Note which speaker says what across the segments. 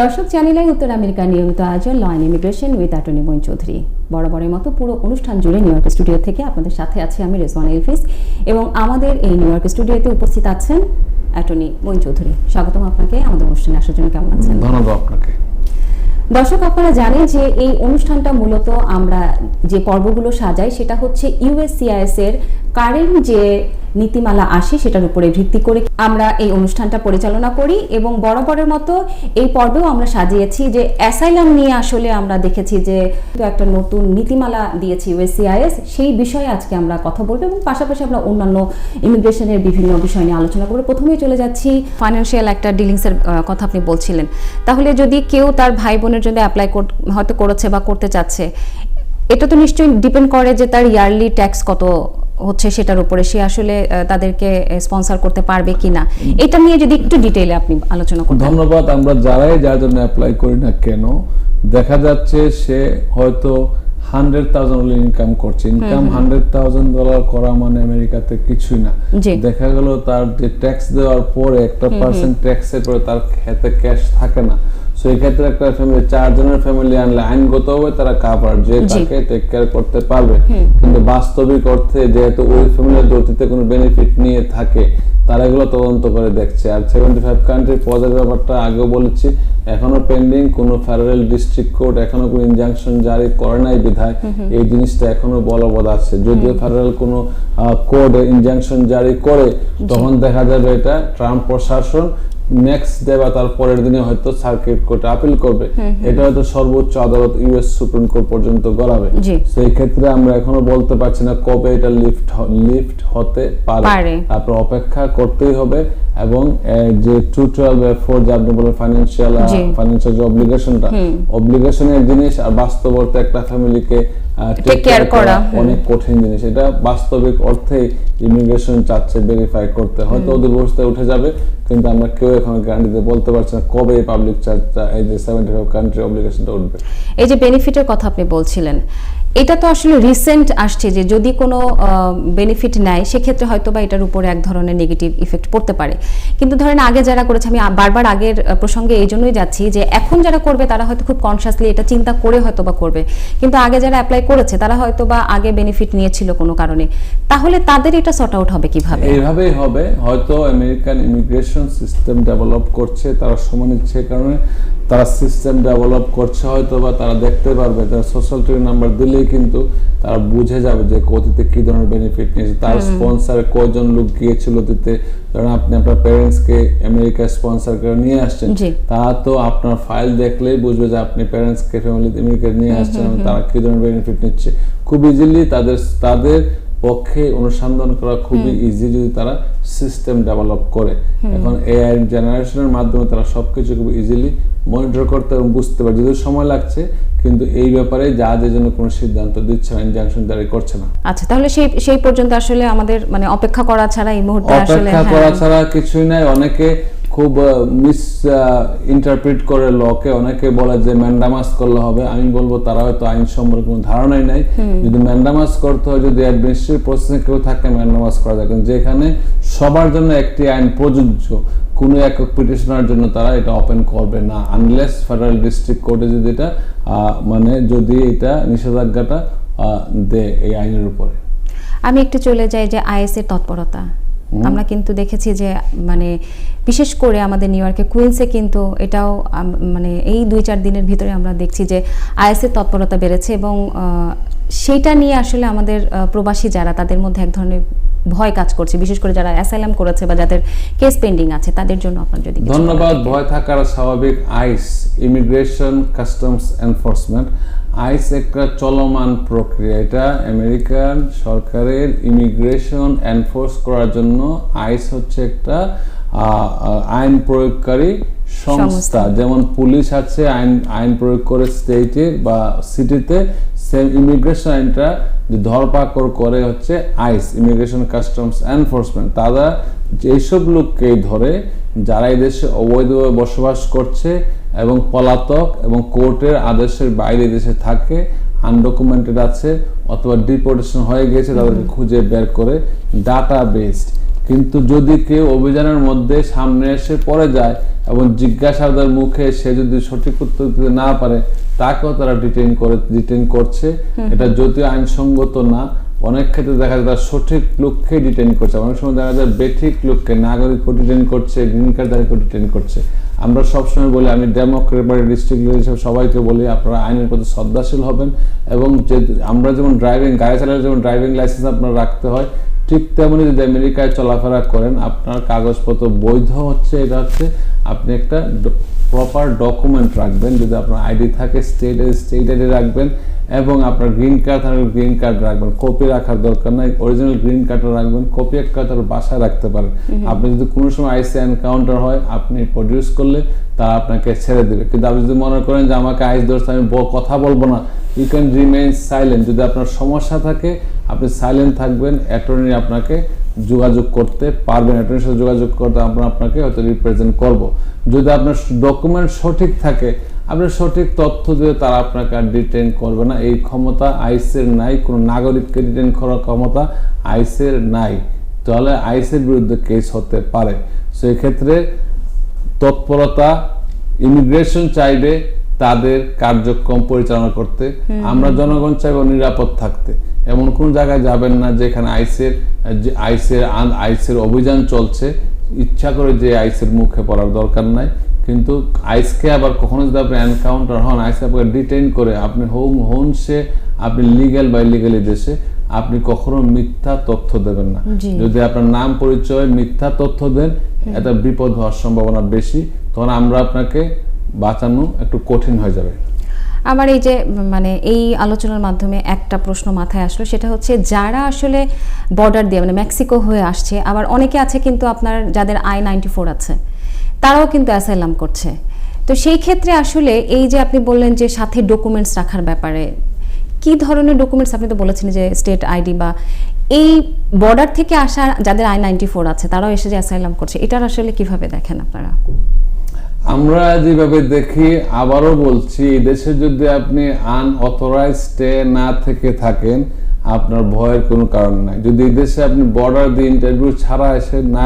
Speaker 1: দর্শক চ্যানেলে উত্তর আমেরিকার নিয়মিত আয়োজন law and immigration with attorney Moin Chowdhury. বরাবরের মতো পুরো অনুষ্ঠান জুড়ে নিউ ইয়র্ক স্টুডিও থেকে আপনাদের সাথে আছি আমি রেজওয়ানা এলফিস এবং আমাদের এই নিউ ইয়র্ক স্টুডিওতে উপস্থিত আছেন অ্যাটর্নি মঈন চৌধুরী। স্বাগতম আপনাকে আমাদের অনুষ্ঠানে আসার জন্য। কেমন আছেন?
Speaker 2: ধন্যবাদ আপনাকে।
Speaker 1: দর্শক, আপনারা জানেন যে এই অনুষ্ঠানটা মূলত আমরা যে পর্বগুলো সাজাই সেটা হচ্ছে ইউএসসিআইএস এর কারেন্ট যে নীতিমালা আসে সেটার উপরে ভিত্তি করে আমরা এই অনুষ্ঠানটা পরিচালনা করি এবং বরাবরের মতো এই পর্বেও আমরা সাজিয়েছি যে অ্যাসাইলাম নিয়ে আসলে আমরা দেখেছি যে একটা নতুন নীতিমালা দিয়েছে ইউএসসিআইএস, সেই বিষয়ে আজকে আমরা কথা বলবো এবং পাশাপাশি আমরা অন্যান্য ইমিগ্রেশনের বিভিন্ন বিষয় নিয়ে আলোচনা করবো। প্রথমেই চলে যাচ্ছি ফাইন্যান্সিয়াল একটা ডিলিংসের কথা আপনি বলছিলেন। তাহলে যদি কেউ তার ভাই বোনের জন্য অ্যাপ্লাই হয়তো করেছে বা করতে চাচ্ছে, এটা তো নিশ্চয়ই ডিপেন্ড করে যে তার ইয়ারলি ট্যাক্স কত হচ্ছে সেটার উপরে সে আসলে তাদেরকে স্পন্সর করতে পারবে কিনা, এটা নিয়ে যদি একটু ডিটেইলে আপনি আলোচনা করতেন।
Speaker 2: ধন্যবাদ। আমরা যার জন্য অ্যাপ্লাই করি না কেন, দেখা যাচ্ছে সে হয়তো $100,000 ইনকাম করছে। ইনকাম $100,000 করা মানে আমেরিকাতে কিছুই না। দেখা গেল তার যে ট্যাক্স দেওয়ার পরে একটা পার্সেন্ট ট্যাক্সের পরে তার হাতে ক্যাশ থাকে না। সেই ক্ষেত্রে একটা ফ্যামিলি 4 জনের ফ্যামিলি আনলে আইনগতভাবে তারা কাভার যে তাকে টেক কেয়ার করতে পারবে, কিন্তু বাস্তবিক অর্থে যেহেতু ওই ফ্যামিলির অতীতে কোনো বেনিফিট নিয়ে থাকে তারা এগুলো তদন্ত করে দেখছে। আর 75 কান্ট্রি পদের ব্যাপারটা আগেও বলেছি, এখনো পেন্ডিং। কোনো ফেডারেল ডিস্ট্রিক্ট কোর্ট এখনো কোনো ইনজাংশন জারি করে নাই বিধায় এই জিনিসটা এখনো বলবৎ আছে। যদিও ফেডারেল কোনো কোর্ট ইনজাংশন জারি করে তখন দেখা যাবে এটা ট্রাম্প প্রশাসন নেক্সট ডে বা তার পরের দিনে হয়তো সার্কিট কোর্টে আপিল করবে। এটা হয়তো সর্বোচ্চ আদালত ইউএস সুপ্রিম কোর্ট পর্যন্ত গড়াবে। সেই ক্ষেত্রে আমরা এখনো বলতে পারছি না কবে এটা লিফট হতে পারে। তারপর অপেক্ষা করতেই হবে। এবং যে 212 যে আপনি বলেন ফাইন্যান্সিয়াল যে অব্লিগেশনের জিনিস আর বাস্তব অর্থে একটা ফ্যামিলিকে টেক কেয়ার করা অনেক কঠিন জিনিস। এটা বাস্তবিক অর্থে ইমিগ্রেশন চাচ্ছে ভেরিফাই করতে। হয়তো ওদের বসতে উঠে যাবে, কিন্তু আমরা কেউ এখন গ্যারান্টি দিয়ে বলতে পারছি না কবে এই পাবলিক চার্জটা এই যে 75 কান্ট্রি অব্লিগেশনটা উঠবে।
Speaker 1: এই যে বেনিফিটের কথা আপনি বলছিলেন, এটা তো আসলে রিসেন্ট আসছে যে যদি কোনো বেনিফিট নেয় সেক্ষেত্রে হয়তো বা এটার উপরে এক ধরনের নেগেটিভ ইফেক্ট পড়তে পারে। কিন্তু ধরেন আগে যারা করেছে, আমি বারবার আগের প্রসঙ্গে এই জন্যই যাচ্ছি যে এখন যারা করবে তারা হয়তো খুব কনসিয়াসলি এটা চিন্তা করে হয়তো বা করবে, কিন্তু আগে যারা অ্যাপ্লাই করেছে তারা হয়তো বা আগে বেনিফিট নিয়েছিল কোনো কারণে, তাহলে তাদের এটা সর্ট আউট হবে কিভাবে?
Speaker 2: এইভাবেই হবে। হয়তো আমেরিকান ইমিগ্রেশন সিস্টেম ডেভেলপ করছে, তারা সময় নিচ্ছে কারণে তারা সিস্টেম ডেভেলপ করছে। হয়তো বা তারা দেখতে পারবে তারা সোশ্যাল সিকিউরিটি নাম্বার দিলেই কিন্তু তারা বুঝে যাবে যে অতীতে কি ধরনের বেনিফিট নিয়েছে, তার স্পন্সরে কয়জন লোক গিয়েছিল অতীতে। কারণ আপনি আপনার প্যারেন্টসকে আমেরিকা স্পন্সর করে নিয়ে আসছেন, তারা তো আপনার ফাইল দেখলেই বুঝবে যে আপনি প্যারেন্টসকে ফ্যামিলি আমেরিকা নিয়ে আসছেন, তারা কি ধরনের বেনিফিট নিচ্ছে। খুব ইজিলি তাদের পক্ষে অনুসন্ধান করা খুবই ইজি যদি তারা সিস্টেম ডেভেলপ করে। এখন এআই জেনারেশনের মাধ্যমে তারা সবকিছু খুব ইজিলি মনিটর করতে এবং বুঝতে পারে। যদিও সময় লাগছে, কিন্তু এই ব্যাপারে জাজের জন্য কোনো সিদ্ধান্ত দিচ্ছে না, ইনজাংশন জারি করছে না।
Speaker 1: আচ্ছা, তাহলে সেই পর্যন্ত আসলে আমাদের মানে অপেক্ষা করা ছাড়া এই মুহূর্তে আসলে
Speaker 2: অপেক্ষা করা ছাড়া কিছুই নাই। অনেকে খুব মিস ইন্টারপ্রিট করে লকে, অনেকে বলে যে ম্যান্ডামাস করলে হবে। আমি বলবো তারা হয়তো আইন সম্পর্কে কোনো ধারণাই নাই। যদি ম্যান্ডামাস করতে হয়, যদি অ্যাডমিনিস্ট্রেটিভ প্রসেসে কেউ থাকে ম্যান্ডামাস করা যায়, কিন্তু যেখানে সবার জন্য একটি আইন প্রযোজ্য, কোনো একক পিটিশনার জন্য তারা এটা ওপেন করবে না আনলেস ফেডারেল ডিস্ট্রিক্ট কোর্টে যদি এটা যদি এটা নিষেধাজ্ঞাটা দেয় এই আইনের উপরে।
Speaker 1: আমি একটু চলে যাই যে আইএস এর তৎপরতা। আমরা কিন্তু দেখেছি যে মানে বিশেষ করে আমাদের নিউ ইয়র্কের কুইন্সে কিন্তু এটাও মানে এই 2-4 দিনের ভিতরে আমরা দেখছি যে আইএস এর তৎপরতা বেড়েছে এবং সেইটা নিয়ে আসলে আমাদের প্রবাসী যারা তাদের মধ্যে এক ধরনের ভয় কাজ করছে, বিশেষ করে যারা অ্যাসাইলাম করেছে বা যাদের কেস পেন্ডিং আছে তাদের জন্য আপনার যদি।
Speaker 2: ধন্যবাদ। ভয় থাকার স্বাভাবিক। আইস ইমিগ্রেশন কাস্টমস এনফোর্সমেন্ট, আইস একটা চলমান প্রক্রিয়া। এটা আমেরিকান সরকারের ইমিগ্রেশন এনফোর্স করার জন্য আইস হচ্ছে একটা আইন প্রয়োগকারী সংস্থা। যেমন পুলিশ আছে আইন প্রয়োগ করে স্টেটে বা সিটিতে, সেম ইমিগ্রেশন আইনটা যে ধরপাকড় করে হচ্ছে আইস ইমিগ্রেশন কাস্টমস এনফোর্সমেন্ট। তারা যেসব লোককেই ধরে যারা এই দেশে অবৈধভাবে বসবাস করছে এবং পলাতক এবং কোর্টের আদেশের বাইরে দেশে থাকে, আনডকুমেন্টেড আছে অথবা ডিপোর্টেশন হয়ে গেছে, তাদেরকে খুঁজে বের করে ডাটা বেসড কিন্তু যদি কেউ অভিযানের মধ্যে সামনে এসে পড়ে যায় এবং জিজ্ঞাসাবাদের মুখে সে যদি সঠিক উত্তর দিতে না পারে, তাকেও তারা ডিটেইন করছে। এটা যদিও আইনসঙ্গত না, অনেক ক্ষেত্রে দেখা যায় তারা সঠিক লোককে ডিটেইন করছে, অনেক সময় দেখা যায় বেঠিক লোককে, নাগরিককে ডিটেইন করছে, গ্রিন কার্ডধারীকে ডিটেইন করছে। আমরা সবসময় বলি, আমি ডেমোক্রেট পার্টি ডিস্ট্রিক্ট লিডার হিসেবে সবাইকে বলি, আপনারা আইনের প্রতি শ্রদ্ধাশীল হবেন এবং যে আমরা যেমন গাড়ি চালালে যেমন ড্রাইভিং লাইসেন্স আপনার রাখতে হয়, ঠিক তেমনি যদি আমেরিকায় চলাফেরা করেন, আপনার কাগজপত্র বৈধ হচ্ছে, এটা হচ্ছে আপনি একটা প্রপার ডকুমেন্ট রাখবেন। যদি আপনার আইডি থাকে স্টেট আইডি রাখবেন, এবং আপনার গ্রিন কার্ড থাকলে গ্রিন কার্ড রাখবেন, কপি রাখার দরকার নাই, অরিজিনাল গ্রিন কার্ডটা রাখবেন, কপি একটা তার বাসায় রাখতে পারেন। আপনি যদি কোনো সময় আইসি এনকাউন্টার হয়, আপনি প্রডিউস করলে তারা আপনাকে ছেড়ে দেবে। কিন্তু আপনি যদি মনে করেন যে আমাকে আইস ধরছে, আমি কথা বলবো না, ইউ ক্যান রিমেইন সাইলেন্ট। যদি আপনার সমস্যা থাকে আপনি সাইলেন্ট থাকবেন, অ্যাটর্নি আপনাকে যোগাযোগ করতে পারবেন, অ্যাটর্নির সাথে যোগাযোগ করতে আমরা আপনাকে হয়তো রিপ্রেজেন্ট করব। যদি আপনার ডকুমেন্ট সঠিক থাকে, আপনি সঠিক তথ্য দিয়ে তারা আপনাকে আর ডিটেইন করবে না। এই ক্ষমতা আইসের নাই, কোনো নাগরিককে ডিটেইন করার ক্ষমতা আইসের নাই, তাহলে আইসের বিরুদ্ধে কেস হতে পারে। সেই ক্ষেত্রে তৎপরতা, ইমিগ্রেশন চাইবে তাদের কার্যক্রম পরিচালনা করতে, আমরা জনগণ চাইব নিরাপদ থাকতে। এমন কোন জায়গায় যাবেন না যেখানে আইসের অভিযান চলছে, ইচ্ছা করে যে আইসের মুখে পড়ার দরকার নাই। কিন্তু আইসকে আবার কখনো যদি আপনি এনকাউন্টার হন, আইস আপনাকে ডিটেইন করে, আপনি হন সে আপনি লিগ্যাল বা ইলিগালি দেশে, আপনি কখনো মিথ্যা তথ্য দেবেন না। যদি আপনার নাম পরিচয় মিথ্যা তথ্য দেন, এটা বিপদ হওয়ার সম্ভাবনা বেশি, তখন আমরা আপনাকে বাঁচানো একটু কঠিন হয়ে যাবে।
Speaker 1: আমার এই যে মানে এই আলোচনার মাধ্যমে একটা প্রশ্ন মাথায় আসলো, সেটা হচ্ছে যারা আসলে বর্ডার দিয়ে মানে মেক্সিকো হয়ে আসছে, আবার অনেকে আছে কিন্তু আপনার যাদের I-94 আছে, তারাও কিন্তু অ্যাসাইলাম করছে। তো সেই ক্ষেত্রে আসলে এই যে আপনি বললেন যে সাথে ডকুমেন্টস রাখার ব্যাপারে, কি ধরনের ডকুমেন্টস? আপনি তো বলেছেন যে স্টেট আইডি, বা এই বর্ডার থেকে আসা যাদের I-94 আছে তারাও এসে যে অ্যাসাইলাম করছে, এটার আসলে কিভাবে দেখেন আপনারা?
Speaker 2: আমরা যেভাবে দেখি, আবারও বলছি, এই দেশে যদি আপনি আনঅথরাইজড স্টে না থেকে থাকেন, আপনার ভয়ের কোনো কারণ নাই। যদি এই দেশে আপনি বর্ডার দিয়ে ইন্টারভিউ ছাড়া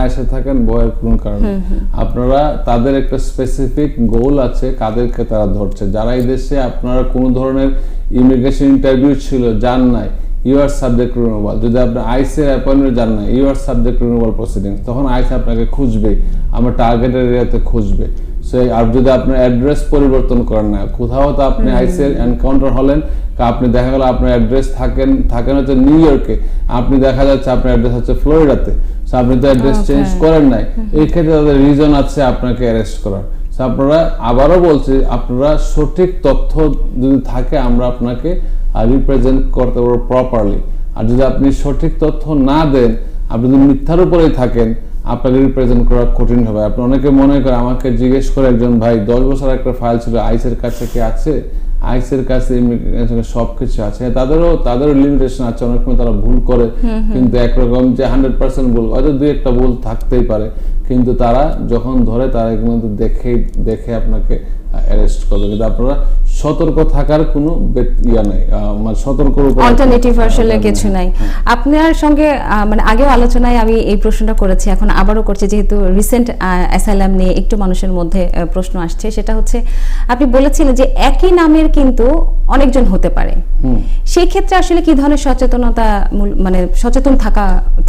Speaker 2: এসে থাকেন, ভয়ের কোনো কারণ নেই। আপনারা তাদের একটা স্পেসিফিক গোল আছে, কাদেরকে তারা ধরছে। যারা এই দেশে আপনারা কোনো ধরনের ইমিগ্রেশন ইন্টারভিউ ছিল, যান নাই, ইউ আর সাবজেক্ট রিমুভাল। যদি আপনি আইসের অ্যাপয়েন্টমেন্ট যান না, you are subject removal proceedings, তখন আইস আপনাকে খুঁজবে, আমার টার্গেটেড এরিয়াতে খুঁজবে। আর যদি আপনার অ্যাড্রেস পরিবর্তন করেন না, কোথাও তো আপনি আইসের এনকাউন্টার হলেন, আপনি দেখা গেল আপনার অ্যাড্রেস থাকেন হচ্ছে নিউ ইয়র্কে, আপনি দেখা যাচ্ছে আপনার অ্যাড্রেস হচ্ছে ফ্লোরিডাতে, আপনি তো অ্যাড্রেস চেঞ্জ করেন নাই, এই ক্ষেত্রে তাদের রিজন আছে আপনাকে অ্যারেস্ট করার। আপনারা, আবারও বলছি, আপনারা সঠিক তথ্য যদি থাকে, আমরা আপনাকে রিপ্রেজেন্ট করতে পারবো প্রপারলি। আর যদি আপনি সঠিক তথ্য না দেন, আপনি যদি মিথ্যার উপরেই থাকেন, আপনাকে রিপ্রেজেন্ট করা কঠিন হবে। আপনি অনেকে মনে করে, আমাকে জিজ্ঞেস করে একজন ভাই, 10 বছর একটা ফাইল ছিল, আইসের কাছে কি আছে? আইসের কাছে সবকিছু আছে, তাদেরও লিমিটেশন আছে, অনেক সময় তারা ভুল করে, কিন্তু একরকম যে 100% ভুল, হয়তো 2-1টা ভুল থাকতেই পারে, কিন্তু তারা যখন ধরে তারা কিন্তু দেখে আপনাকে অ্যারেস্ট করবে। কিন্তু আপনারা সতর্ক থাকার কোনো ইয়া নাই, মানে সতর্ক
Speaker 1: অল্টারনেটিভ আসলে কিছু নাই। আপনার সঙ্গে মানে আগেও আলোচনায় আমি এই প্রশ্নটা করেছি, এখন আবারও করছি, যেহেতু রিসেন্ট অ্যাসাইলাম নিয়ে একটু মানুষের মধ্যে প্রশ্ন আসছে। সেটা হচ্ছে, আপনি বলেছিলেন যে একই নামের কিন্তু অনেকজন হতে পারে, সেই ক্ষেত্রে আসলে কি ধরনের সচেতনতা, মানে সচেতন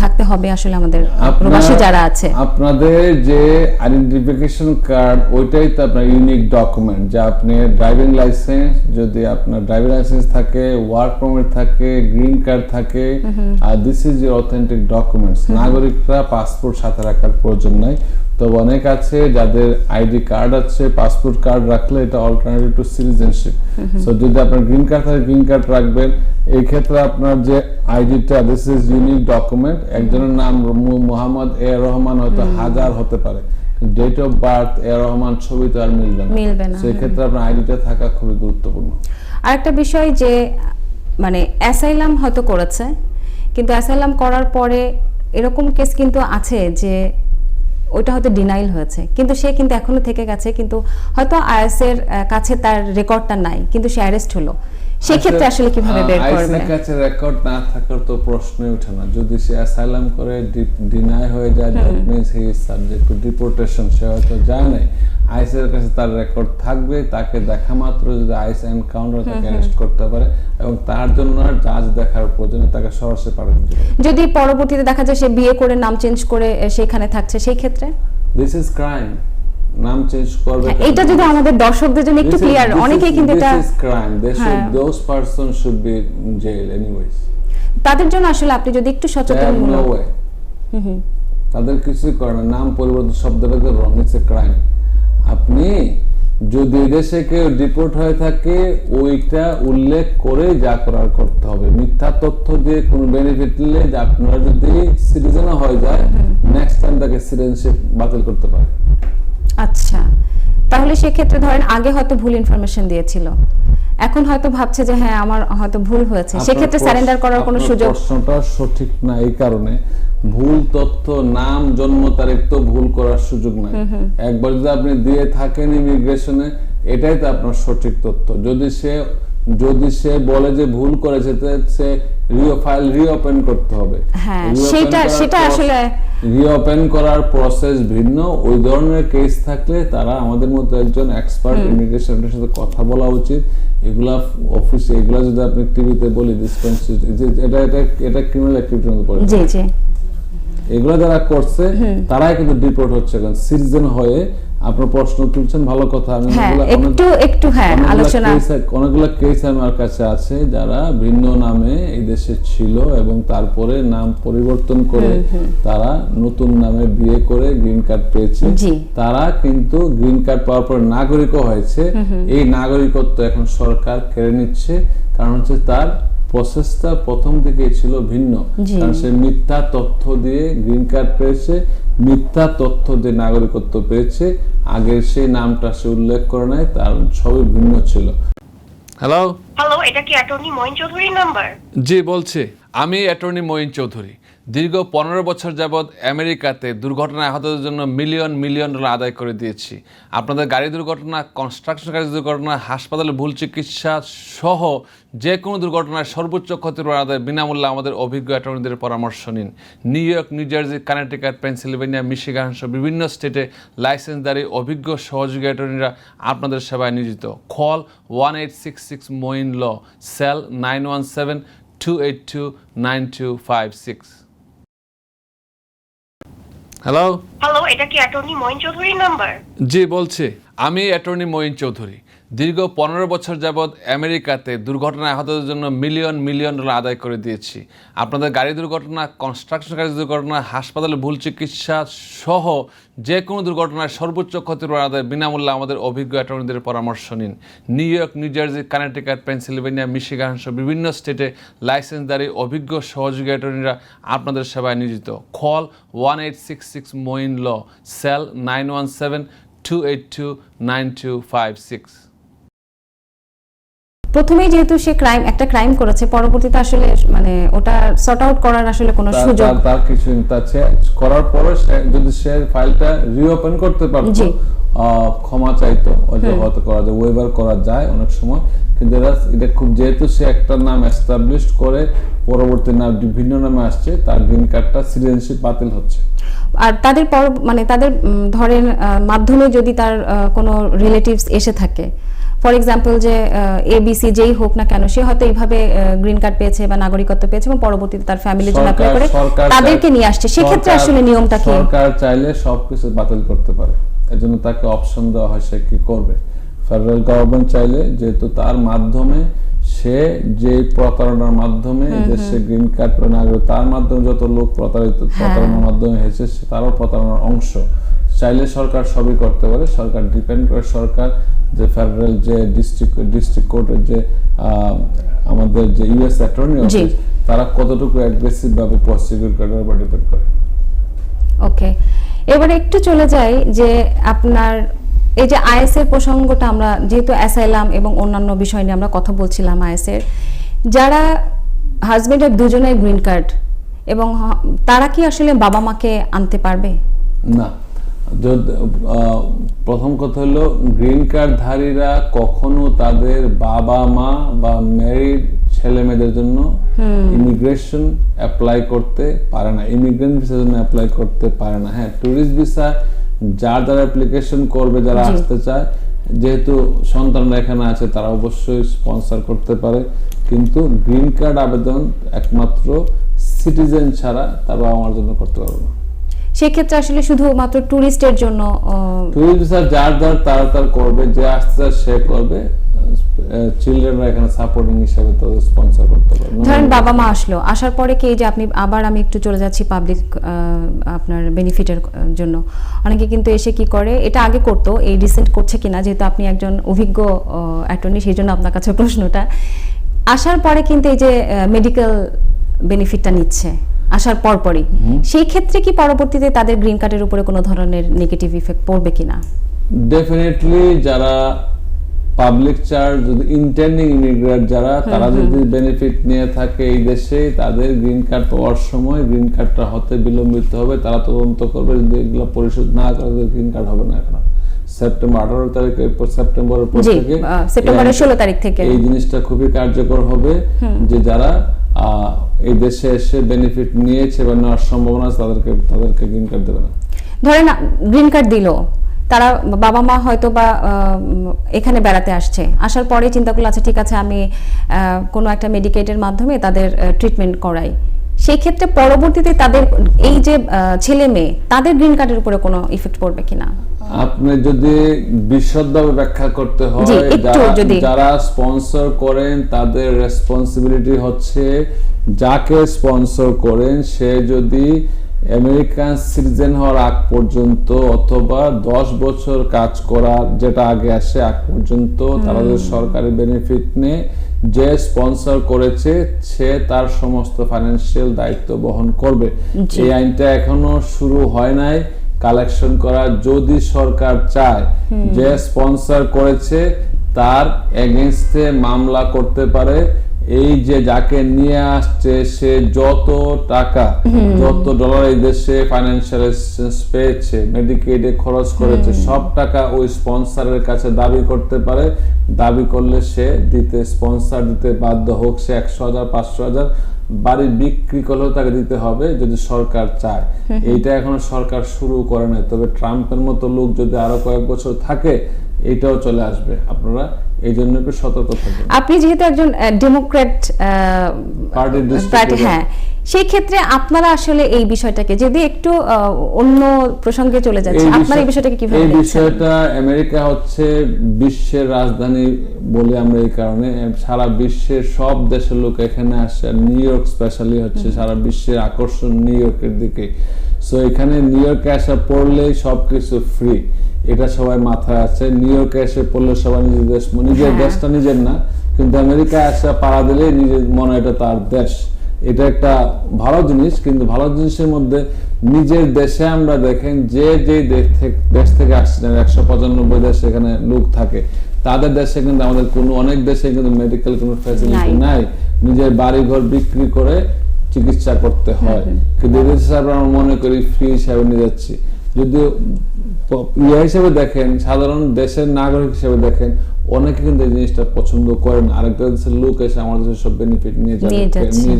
Speaker 1: থাকতে হবে আসলে আমাদের প্রবাসী যারা আছে?
Speaker 2: আপনাদের যে আইডেন্টিফিকেশন কার্ড, ওইটাই তো আপনার ইউনিক ডকুমেন্ট, যা আপনি ড্রাইভিং লাইসেন্স, যদি আপনার ড্রাইভিং লাইসেন্স থাকে, ওয়ার্ক পারমিট থাকে, গ্রিন কার্ড থাকে, আর this is your authentic documents. নাগরিকরা পাসপোর্ট সাথে রাখার প্রয়োজন নাই। তো অনেক আছে যাদের আইডি কার্ড আছে, পাসপোর্ট কার্ড রাখলে এটা অল্টারনেটিভ টু সিটিজেনশিপ। সো যদি আপনার গ্রিন কার্ড থাকে, গ্রিন কার্ড রাখবেন। এই ক্ষেত্রে আপনার যে আইডিটা, দিস ইজ ইউনিক ডকুমেন্ট। একজনের নাম মোহাম্মদ এ রহমান হয়তো 1000 হতে পারে, ডেট অফ বার্থ এ রহমান ছবি তো আর মিলবে না। সেই ক্ষেত্রে আপনার আইডিটা থাকা খুবই গুরুত্বপূর্ণ।
Speaker 1: আরেকটা বিষয় যে, মানে অ্যাসাইলাম হয়তো করেছে, কিন্তু অ্যাসাইলাম করার পরে এরকম কেস কিন্তু আছে যে ওইটা হয়তো ডিনাইল হয়েছে, কিন্তু সে কিন্তু এখনো থেকে গেছে, কিন্তু হয়তো আইএস এর কাছে তার রেকর্ডটা নাই, কিন্তু সে অ্যারেস্ট হলো, সেই ক্ষেত্রে আসলে কিভাবে বের করবে?
Speaker 2: আইসির কাছে রেকর্ড না থাকার তো প্রশ্নই ওঠে না। যদি সে অ্যাসাইলাম করে ডিনাই হয়ে যায়, that means he is subject to deportation. সে হয়তো যায় নাই, আইসের কাছে তার রেকর্ড থাকবে, তাকে দেখা মাত্র যদি আইস এনকাউন্টার তাকে অ্যারেস্ট করতে পারে এবং তার জন্য আর জাজ দেখার প্রয়োজনে তাকে সরাসরি পাঠানো যাবে।
Speaker 1: যদি পরবর্তীতে দেখা যায় সে বিয়ে করে নাম চেঞ্জ করে সেখানে থাকছে, সেই ক্ষেত্রে
Speaker 2: দিস ইজ ক্রাইম। নাম চেঞ্জ করবে,
Speaker 1: এটা যদি আমাদের দর্শকদের জন্য একটু ক্লিয়ার, অনেকেই কিন্তু এটা
Speaker 2: this is crime, they should those person should be in jail anyways.
Speaker 1: তাদের জন্য আসলে আপনি যদি একটু সচেতনমূলক,
Speaker 2: তাদের কিছুই করে না, নাম পরিবর্তন শব্দটাকে রং, ইটস এ ক্রাইম। আপনি যদি দেশে কেউ ডিপোর্ট হয়ে থাকে ওইটা উল্লেখ করে যা করার করতে হবে। মিথ্যা তথ্য দিয়ে কোনো বেনিফিট নিলে যে আপনারা যদি সিটিজেনও হয়ে যায়, নেক্সট টাইম তাকে সিটিজেনশিপ বাতিল করতে পারে।
Speaker 1: আচ্ছা, তাহলে সেক্ষেত্রে ধরেন আগে হয়তো ভুল ইনফরমেশন দিয়েছিল, এখন হয়তো ভাবছে যে হ্যাঁ আমার হয়তো ভুল হয়েছে, সেক্ষেত্রে সারেন্ডার করার কোনো সুযোগ?
Speaker 2: প্রশ্নটা সঠিক না এই কারণে, ভুল তথ্য, নাম, জন্ম তারিখ তো ভুল করার সুযোগ নাই। একবার যদি আপনি দিয়ে থাকেন ইমিগ্রেশনে, এটাই তো আপনার সঠিক তথ্য। যদি সে বলে যে ভুল করেছে, সে ফাইল রিওপেন করতে হবে।
Speaker 1: হ্যাঁ, সেটা আসলে
Speaker 2: রিওপেন করার প্রসেস ভিন্ন। ওই ধরনের কেস থাকলে তারা আমাদের মতো একজন এক্সপার্ট ইমিগ্রেশনের সাথে কথা বলা উচিত। এগুলা অফিসে, এগুলা যদি আপনি টিভিতে বলি এটা ক্রিমিনাল অ্যাক্টিভিটির মধ্যে পড়ে।
Speaker 1: জি জি,
Speaker 2: এগুলা যারা করছে তারাই কিন্তু ডিপোর্ট হচ্ছে। কারণ সিটিজেন হয়ে আপনার প্রশ্ন তুলছেন, ভালো কথা। আমি অনেকগুলো কেস আমার কাছে আছে যারা ভিন্ন নামে এই দেশে ছিল এবং তারপরে নাম পরিবর্তন করে তারা নতুন নামে বিয়ে করে গ্রিন কার্ড পেয়েছে। তারা কিন্তু গ্রিন কার্ড পাওয়ার পর নাগরিকও হয়েছে। এই নাগরিকত্ব এখন সরকার কেড়ে নিচ্ছে, কারণ হচ্ছে তার প্রসেসটা প্রথম থেকে ছিল ভিন্ন। কারণ সে মিথ্যা তথ্য দিয়ে গ্রিন কার্ড পেয়েছে, মিথ্যা তথ্য দিয়ে নাগরিকত্ব পেয়েছে। আগের সেই নামটা সে উল্লেখ করে নাই, তার সবই ভিন্ন ছিল। হ্যালো,
Speaker 3: এটা কি অ্যাটর্নি মঈন চৌধুরীর নাম্বার?
Speaker 2: জি বলছি, আমি অ্যাটর্নি মঈন চৌধুরী। দীর্ঘ 15 বছর যাবৎ আমেরিকাতে দুর্ঘটনায় আহতদের জন্য মিলিয়ন মিলিয়ন ডলার আদায় করে দিয়েছি। আপনাদের গাড়ি দুর্ঘটনা, কনস্ট্রাকশন কাজের দুর্ঘটনা, হাসপাতালে ভুল চিকিৎসা সহ যে কোনো দুর্ঘটনায় সর্বোচ্চ ক্ষতিপূরণ আদায় বিনামূল্যে আমাদের অভিজ্ঞ অ্যাটর্নিদের পরামর্শ নিন। New York, new jersey, Connecticut, Pennsylvania, Michigan সহ বিভিন্ন স্টেটে লাইসেন্সধারী অভিজ্ঞ সহযোগী অ্যাটর্নিরা আপনাদের সেবায় নিয়োজিত। কল 1866 মঈন ল, সেল 9172829256। হ্যালো,
Speaker 3: এটা কি অ্যাটর্নি মঈন চৌধুরীর নাম্বার?
Speaker 2: জি বলছি, আমি অ্যাটর্নি মঈন চৌধুরী। দীর্ঘ 15 বছর যাবৎ আমেরিকাতে দুর্ঘটনায় আহতদের জন্য মিলিয়ন মিলিয়ন ডলার আদায় করে দিয়েছি। আপনাদের গাড়ি দুর্ঘটনা, কনস্ট্রাকশন কাজের দুর্ঘটনা, হাসপাতালে ভুল চিকিৎসা সহ যে কোনো দুর্ঘটনায় সর্বোচ্চ ক্ষতিপূরণ আদায় বিনামূল্যে আমাদের অভিজ্ঞ অ্যাটর্নিদের পরামর্শ নিন। New York, new jersey, Connecticut, Pennsylvania, Michigan সহ বিভিন্ন স্টেটে লাইসেন্সধারী অভিজ্ঞ সহযোগী অ্যাটর্নিরা আপনাদের সেবায় নিয়োজিত। কল 1866 মঈন ল, সেল 9172829256।
Speaker 1: প্রথমেই যেহেতু সে একটা ক্রাইম করেছে, পরবর্তীতে আসলে মানে ওটা সর্ট আউট করার আসলে কোনো সুযোগ
Speaker 2: তার কিছু তাছে করার পরে যদি সে ফাইলটা রিওপেন করতে পারতো, ক্ষমা চাইতো, হয়তো করা যায়, ওয়েভার করা যায় অনেক সময়। কিন্তু এটা খুব, যেহেতু সে একটা নাম এস্টাবলিশ করে পরবর্তী নাম বিভিন্ন নামে আসছে, তার গ্রিন কার্ডটা সিটিজেনশিপ বাতিল হচ্ছে।
Speaker 1: আর তাদের তাদের ধরেন মাধ্যমে যদি তার কোনো রিলেটিভস এসে থাকে, ফর এক্সাম্পল যে এবিসি যেই হোক না কেন, সে হয়তো এইভাবে গ্রিন কার্ড পেয়েছে বা নাগরিকত্ব পেয়েছে এবং পরবর্তীতে তার ফ্যামিলির জন্য অ্যাপ্লাই করে তাদেরকে নিয়ে আসছে, সেক্ষেত্রে আসলে নিয়মটা কি?
Speaker 2: সরকার চাইলে সবকিছু বাতিল করতে পারে, এজন্য তাকে অপশন দেওয়া হয় সে কি করবে। ফেডারেল গভর্নমেন্ট চাইলে, যেহেতু তার মাধ্যমে সে যে প্রতারণার মাধ্যমে দেশে গ্রিন কার্ড নাগরিক, তার মাধ্যমে যত লোক প্রতারণার মাধ্যমে হয়েছে, তারও প্রতারণার অংশ, চাইলে সরকার সবই করতে পারে। সরকার ডিপেন্ড করে, সরকার যে ফেডারেল যে ডিস্ট্রিক্ট কোর্টের যে আমাদের যে ইউএস অ্যাটর্নি অফিস, তারা কতটুকু অ্যাগ্রেসিভ ভাবে প্রসিকিউট করে উপর ডিপেন্ড করে।
Speaker 1: ওকে, এবারে একটু চলে যাই যে আপনার এই যে আইএস এর প্রসঙ্গটা, আমরা যেহেতু অ্যাসাইলাম এবং অন্যান্য বিষয় নিয়ে আমরা কথা বলছিলাম, আইএস এর যারা হাজবেন্ডের দুজনের গ্রিন কার্ড, এবং তারা কি আসলে বাবা মাকে আনতে পারবে?
Speaker 2: না, প্রথম কথা হলো গ্রিন কার্ডধারীরা কখনো তাদের বাবা মা বা ম্যারিড ছেলে মেয়েদের জন্য ইমিগ্রেশন অ্যাপ্লাই করতে পারে না, ইমিগ্রেন্ট ভিসার জন্য অ্যাপ্লাই করতে পারে না। হ্যাঁ, ট্যুরিস্ট ভিসা যারা অ্যাপ্লিকেশন করবে, যারা আসতে চায়, যেহেতু সন্তানরা এখানে আছে, তারা অবশ্যই স্পন্সর করতে পারে। কিন্তু গ্রিন কার্ড আবেদন একমাত্র সিটিজেন ছাড়া তার বাবা মার জন্য করতে পারবে না।
Speaker 1: সেক্ষেত্রে আসলে শুধুমাত্র ট্যুরিস্টের জন্য
Speaker 2: ট্যুরিস্ট ভিসা যার তার করবে, যে আসতে চায় সে করবে। চিলড্রেনরা এখানে সাপোর্টিং হিসেবে তাদের স্পন্সর করতে পারবে।
Speaker 1: ধরেন বাবা মা আসলো, আসার পরে কি যে আপনি আমি একটু চলে যাচ্ছি পাবলিক আপনার বেনিফিটের জন্য, অনেকে কিন্তু এসে কি করে, এটা আগে করতো, এই রিসেন্ট করছে কিনা, যেহেতু আপনি একজন অভিজ্ঞ অ্যাটর্নি সেই জন্য আপনার কাছে প্রশ্নটা। আসার পরে কিন্তু এই যে মেডিকেল বেনিফিটটা নিচ্ছে আসার পরপরই, সেই ক্ষেত্রে কি পরবর্তীতে তাদের গ্রিন কার্ডের উপরে কোনো ধরনের নেগেটিভ ইফেক্ট পড়বে কিনা?
Speaker 2: ডেফিনেটলি যারা পাবলিক চার্জ, যদি ইন্টার্নিং ইমিগ্রেন্ট যারা, তারা যদি বেনিফিট নিয়ে থাকে এই দেশে, তাদের গ্রিন কার্ড পাওয়ার সময় গ্রিন কার্ডটা হতে বিলম্বিত হবে। তারা তদন্ত করবে, যদি এগুলো পরিশোধ না করে গ্রিন কার্ড হবে না। এখন সেপ্টেম্বর 18 তারিখের পর, সেপ্টেম্বরের পর থেকে,
Speaker 1: সেপ্টেম্বরের 16 তারিখ থেকে
Speaker 2: এই জিনিসটা খুবই কার্যকর হবে যে যারা এই দেশে এসে বেনিফিট নিয়েছে বা নেওয়ার সম্ভাবনা আছে, তাদেরকে গ্রিন কার্ড দেবে না।
Speaker 1: ধরেন গ্রিন কার্ড দিল, তারা বাবা মা হয়তো বা এখানে বেড়াতে আসছে, আসার পরে চিন্তা করলো আচ্ছা ঠিক আছে আমি কোনো একটা মেডিকেটের মাধ্যমে তাদের ট্রিটমেন্ট করাই, সেই ক্ষেত্রে পরবর্তীতে তাদের এই যে ছেলে মেয়ে, তাদের গ্রিন কার্ডের উপরে কোনো ইফেক্ট পড়বে কিনা?
Speaker 2: আপনি যদি বিশদভাবে ব্যাখ্যা করতে হয়, যারা স্পন্সর করেন তাদের রেসপন্সিবিলিটি হচ্ছে, যাকে স্পন্সর করেন সে যদি আমেরিকান সিটিজেন হওয়ার আগ পর্যন্ত অথবা 10 বছর কাজ করার যেটা আগে আসে আগ পর্যন্ত তারা যদি সরকারি বেনিফিট নেয়, যে স্পন্সর করেছে সে তার সমস্ত ফাইন্যান্সিয়াল দায়িত্ব বহন করবে। এই আইনটা এখনো শুরু হয় নাই কালেকশন করা। যদি সরকার চায় যে স্পন্সর করেছে তার এগেইনস্টে মামলা করতে পারে। এই যে যাকে নিয়ে আসছে সে যত টাকা, যত ডলার এই দেশে ফাইন্যান্সিয়াল অ্যাসিস্ট্যান্স পেয়েছে, মেডিকেডে খরচ করেছে, সব টাকা ওই স্পন্সরের কাছে দাবি করতে পারে। দাবি করলে সে দিতে, স্পন্সর দিতে বাধ্য হোক, সে 100,000 500,000 বাড়ি বিক্রি করলেও তাকে দিতে হবে যদি সরকার চায়। এইটা এখনো সরকার শুরু করে নাই, তবে ট্রাম্পের মতো লোক যদি আরো কয়েক বছর থাকে এটাও চলে আসবে। আপনারা এই জন্য একটু সতর্ক থাকবেন।
Speaker 1: আপনি যেহেতু একজন ডেমোক্র্যাট পার্টি, হ্যাঁ, সেই ক্ষেত্রে আপনারা আসলে এই বিষয়টাকে, যদি একটু অন্য প্রসঙ্গে চলে যাচ্ছে, আপনারা এই বিষয়টাকে কিভাবে দেখছেন?
Speaker 2: এই বিষয়টা, আমেরিকা হচ্ছে বিশ্বের রাজধানী বলি আমরা এই কারণে, সারা বিশ্বের সব দেশের লোক এখানে আসে। নিউ ইয়র্ক স্পেশালি হচ্ছে সারা বিশ্বের আকর্ষণ নিউ ইয়র্কের দিকে। সো এখানে নিউ ইয়র্কে আসা পড়লেই সবকিছু ফ্রি, এটা সবাই মাথায় আছে। নিউ ইয়র্কে এসে পড়লে সবাই নিজের দেশটা নিজের না, কিন্তু আমেরিকা আসা পাড়া দিলে নিজের মনে এটা তার দেশ। এটা একটা ভালো জিনিস, কিন্তু ভালো জিনিসের মধ্যে নিজের দেশে আমরা দেখেন যে দেশ থেকে আসছে, 195 দেশে এখানে লোক থাকে, তাদের দেশে কিন্তু আমাদের অনেক দেশে কিন্তু মেডিকেল কোনো ফ্যাসিলিটি নাই, নিজের বাড়ি ঘর বিক্রি করে চিকিৎসা করতে হয়। কিন্তু এদের হিসাবে আমরা মনে করি ফ্রি হিসাবে নিয়ে যাচ্ছি। যদি হিসেবে দেখেন, সাধারণ দেশের নাগরিক হিসেবে দেখেন, অনেকে কিন্তু এই জিনিসটা পছন্দ করেন। আরেকটা দেশের লোক এসে আমাদের দেশের সব বেনিফিট নিয়ে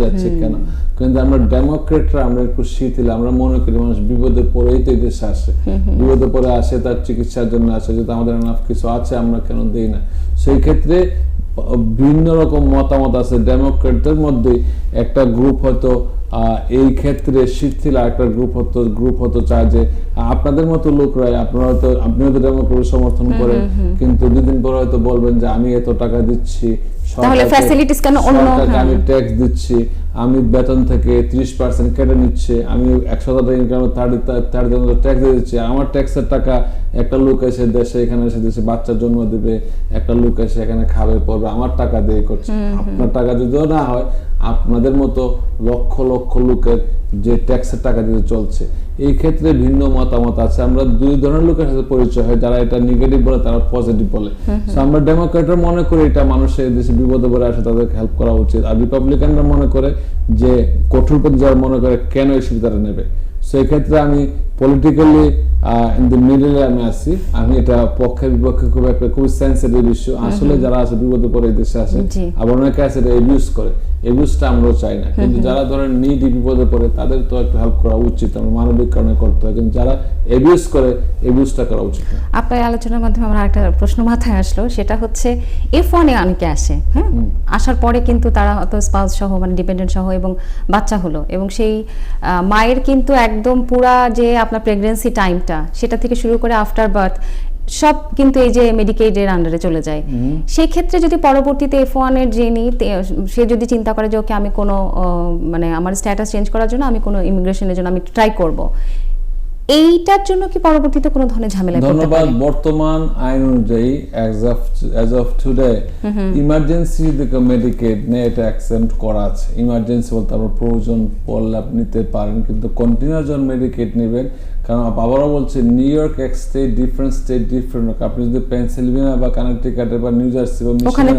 Speaker 2: যাচ্ছে কেন? কিন্তু আমরা ডেমোক্রেটরা আমরা একটু শিথিল, আমরা মনে করি মানুষ বিপদে পড়েই তো এই দেশে আসে, বিপদে পড়ে আসে তার চিকিৎসার জন্য আসে, যদি আমাদের এনাফ কিছু আছে আমরা কেন দেই না? সেই ক্ষেত্রে ভিন্ন রকম মতামত আছে। ডেমোক্রেটদের মধ্যে একটা গ্রুপ হয়তো এই ক্ষেত্রে শিথিল, একটা গ্রুপ হতো চায় যে আপনাদের মতো লোকরাই, আপনি হয়তো ডেমোক্রেট সমর্থন করেন, কিন্তু দুদিন পর হয়তো বলবেন যে আমি এত টাকা দিচ্ছি, আমি ট্যাক্স দিচ্ছি, আমি বেতন থেকে 30% কেটে নিচ্ছে, আমি 100,000 ইনকামে 30,000 ট্যাক্স দিয়ে দিচ্ছি। আমার ট্যাক্সের টাকা একটা লোক এসে দেশে, এখানে এসে দেশে বাচ্চার জন্ম দিবে, একটা লোক এসে এখানে খাবে পড়বে, আমার টাকা দিয়ে করছে। আপনার টাকা যদিও না হয়, আপনাদের মতো লক্ষ লক্ষ লোকের যে ট্যাক্সের টাকা দিতে চলছে। এই ক্ষেত্রে ভিন্ন মতামত আছে। আমরা দুই ধরনের লোকের সাথে পরিচয় হয়, যারা এটা নেগেটিভ বলে, তারা পজিটিভ বলে। আমরা ডেমোক্রেটরা মনে করি এটা মানুষের দেশে বিপদে পড়ে আসে তাদেরকে হেল্প করা উচিত, আর রিপাবলিকানরা মনে করে যে কঠোর পথে যারা মনে করে কেন এই সুবিধাটা নেবে। সেই ক্ষেত্রে আমি পলিটিক্যালি ইন দ্য মিডলে আমি আছি, আমি এটা পক্ষে বিপক্ষে খুবই সেন্সিটিভ ইস্যু। আসলে যারা আছে বিপদে পড়ে এই দেশে আসে, আবার অনেকে আছে এটা এবিউজ করে, এবিউজটা আমরাও চাই না। কিন্তু যারা ধরেন নিডি বিপদে পড়ে তাদের তো একটু হেল্প করা উচিত, আমরা মানবিক কারণে করতে হয়, কিন্তু যারা এবিউজ করে এবিউজটা করা উচিত না।
Speaker 1: আপনার আলোচনার মাধ্যমে আমার একটা প্রশ্ন মাথায় আসলো, সেটা হচ্ছে F1 অনেকে আসে, হ্যাঁ, আসার পরে কিন্তু তারা হয়তো স্পাউস সহ মানে ডিপেন্ডেন্ট সহ এবং বাচ্চা হলো, এবং সেই মায়ের কিন্তু একদম পুরা যে আপনার প্রেগন্যান্সি টাইমটা সেটা থেকে শুরু করে আফটার বার্থ সব কিন্তু এই যে মেডিকেডের আন্ডারে চলে যায়। সেই ক্ষেত্রে যদি পরবর্তীতে F1 এর যিনি সে যদি চিন্তা করে যে ওকে আমি কোনো মানে আমার স্ট্যাটাস চেঞ্জ করার জন্য আমি কোনো ইমিগ্রেশনের জন্য আমি ট্রাই করব, এইটার জন্য কি পরবর্তীতে কোনো ধরনের ঝামেলা পড়তে পারে?
Speaker 2: ধন্যবাদ। বর্তমান আইন অনুযায়ী অ্যাজ অফ টুডে ইমার্জেন্সি দিকে মেডিকেড নিয়ে এটা অ্যাকসেপ্ট করা আছে। ইমার্জেন্সি বলতে আপনার প্রয়োজন পড়লে আপনি নিতে পারেন, কিন্তু কন্টিনিউয়াস যখন মেডিকেড নেবেন, কারণ আবারও বলছে নিউ ইয়র্ক এক স্টেট ডিফারেন্ট। আপনি যদি পেনসিলভেনিয়া বা কানেক্টিকাট বা নিউ জার্সি বা মিশিগানে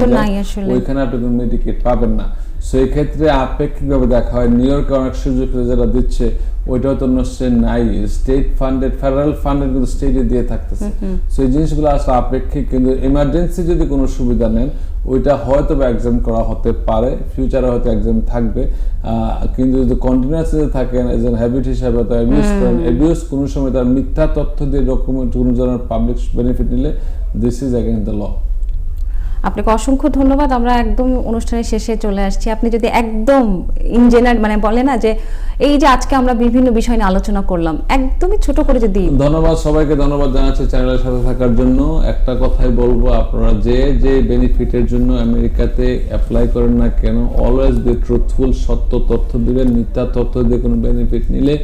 Speaker 2: ওইখানে আপনি কোনো মেডিকেড পাবেন না। সো এই ক্ষেত্রে আপেক্ষিকভাবে দেখা হয় নিউ ইয়র্কে অনেক সুযোগ যারা দিচ্ছে ওইটাও তো নিশ্চয় নাই, স্টেট ফান্ডেড ফেডারেল ফান্ডেড কিন্তু স্টেটে দিয়ে থাকতেছে। সো এই জিনিসগুলো আসলে আপেক্ষিক, কিন্তু ইমার্জেন্সি যদি কোনো সুবিধা নেন ওইটা হয়তো বা এক্সাম করা হতে পারে, ফিউচারে হয়তো এক্সাম থাকবে, কিন্তু যদি কন্টিনিউয়াস থাকেন এজ এন হ্যাবিট হিসাবে তো অ্যাবিউজ করেন, অ্যাবিউজ কোনো সময় তার মিথ্যা তথ্য দিয়ে ডকুমেন্ট কোনো ধরনের পাবলিক বেনিফিট নিলে this is against the law.
Speaker 1: আপনাকে অসংখ্য ধন্যবাদ। আমরা একদম অনুষ্ঠানের শেষে চলে আসছি। আপনি যদি একদম ইন জেনারেল মানে বলে না যে এই যে আজকে আমরা বিভিন্ন বিষয় নিয়ে আলোচনা করলাম, একদমই ছোট করে যদি।
Speaker 2: ধন্যবাদ সবাইকে, ধন্যবাদ জানাচ্ছি চ্যানেলের সাথে থাকার জন্য। একটা কথাই বলবো, আপনারা যে বেনিফিটের জন্য আমেরিকাতে অ্যাপ্লাই করেন না কেন, অলওয়েজ বি ট্রুথফুল, সত্য তথ্য দিবেন। মিথ্যা তথ্য দিয়ে কোনো বেনিফিট নিলে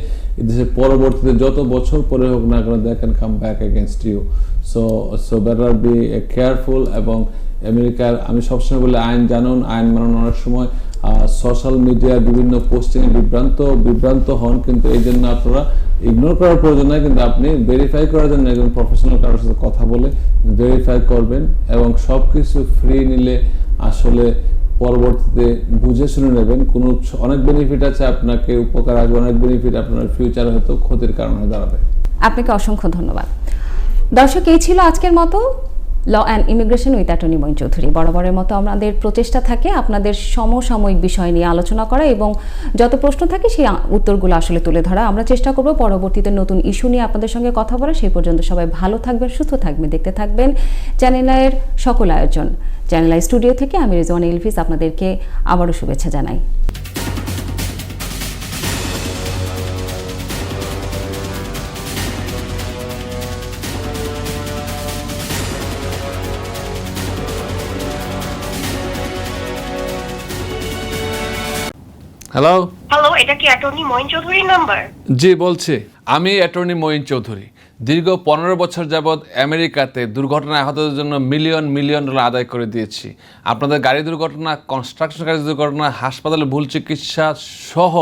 Speaker 2: এদেশে পরবর্তীতে যত বছর পরে হোক না কেন they can come back against you. So better be careful. এবং আমেরিকার আমি সবসময় বলি আইন জানুন, আইন মানুন। অনেক সময় সোশ্যাল মিডিয়ার বিভিন্ন পোস্টিংয়ে বিভ্রান্ত হন, কিন্তু এই জন্য আপনারা ইগনোর করার প্রয়োজন নয়, কিন্তু আপনি ভেরিফাই করার জন্য একজন প্রফেশনাল কারোর সাথে কথা বলে ভেরিফাই করবেন। এবং সব কিছু ফ্রি নিলে আসলে পরবর্তীতে বুঝে শুনে নেবেন। অনেক বেনিফিট আছে, আপনাকে উপকার আসবে, অনেক বেনিফিট আপনার ফিউচারে হয়তো ক্ষতির কারণ হয়ে দাঁড়াবে।
Speaker 1: আপনাকে অসংখ্য ধন্যবাদ। দর্শক, এই ছিল আজকের মতো law and immigration with attorney Moin Chowdhury. বরাবরের মতো আমাদের প্রচেষ্টা থাকে আপনাদের সমসাময়িক বিষয় নিয়ে আলোচনা করা এবং যত প্রশ্ন থাকে সেই উত্তরগুলো আসলে তুলে ধরা। আমরা চেষ্টা করব পরবর্তীতে নতুন ইস্যু নিয়ে আপনাদের সঙ্গে কথা বলা। সেই পর্যন্ত সবাই ভালো থাকবেন, সুস্থ থাকবেন, দেখতে থাকবেন চ্যানেল আইয়ের সকল আয়োজন। চ্যানেল আই স্টুডিও থেকে আমি রেজওয়ানা ইলফিস আপনাদেরকে আবারও শুভেচ্ছা জানাই।
Speaker 2: হ্যালো,
Speaker 3: এটা কি অ্যাটর্নি মঈন চৌধুরীর নাম্বার?
Speaker 2: জি বলছি, আমি অ্যাটর্নি মঈন চৌধুরী। দীর্ঘ 15 বছর যাবৎ আমেরিকাতে দুর্ঘটনায় আহতদের জন্য মিলিয়ন ডলার আদায় করে দিয়েছি। আপনাদের গাড়ি দুর্ঘটনা, কনস্ট্রাকশন কাজের দুর্ঘটনা, হাসপাতালে ভুল চিকিৎসা সহ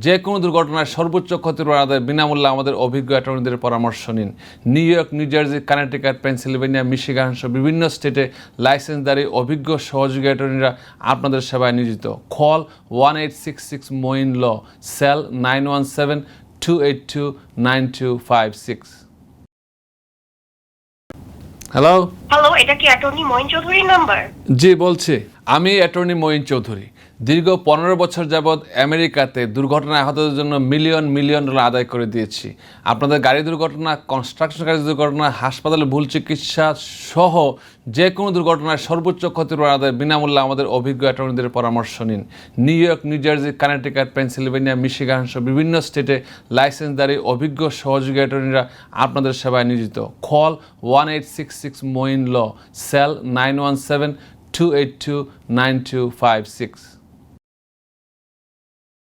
Speaker 2: যে কোনো দুর্ঘটনায় সর্বোচ্চ ক্ষতিপূরণ আদায় বিনামূল্যে আমাদের অভিজ্ঞ অ্যাটর্নিদের পরামর্শ নিন। New York, new jersey, Connecticut, Pennsylvania, Michigan সহ বিভিন্ন স্টেটে লাইসেন্সধারী অভিজ্ঞ সহযোগী অ্যাটর্নিরা আপনাদের সেবায় নিয়োজিত। কল 1866 মঈন ল, সেল 917-282-9256। হ্যালো,
Speaker 3: এটা কি অ্যাটর্নি মঈন চৌধুরীর নাম্বার?
Speaker 2: জি বলছি, আমি অ্যাটর্নি মঈন চৌধুরী। দীর্ঘ 15 বছর যাবৎ আমেরিকাতে দুর্ঘটনায় আহতদের জন্য মিলিয়ন ডলার আদায় করে দিয়েছি। আপনাদের গাড়ি দুর্ঘটনা, কনস্ট্রাকশন কাজের দুর্ঘটনা, হাসপাতালে ভুল চিকিৎসা সহ যে কোনো দুর্ঘটনায় সর্বোচ্চ ক্ষতিপূরণ আদায় বিনামূল্যে আমাদের অভিজ্ঞ অ্যাটর্নিদের পরামর্শ নিন। New York, new jersey, Connecticut, Pennsylvania, Michigan সহ বিভিন্ন স্টেটে লাইসেন্সধারী অভিজ্ঞ সহযোগী অ্যাটর্নিরা আপনাদের সেবায় নিয়োজিত। কল 1866 মঈন ল, সেল 917-282-9256।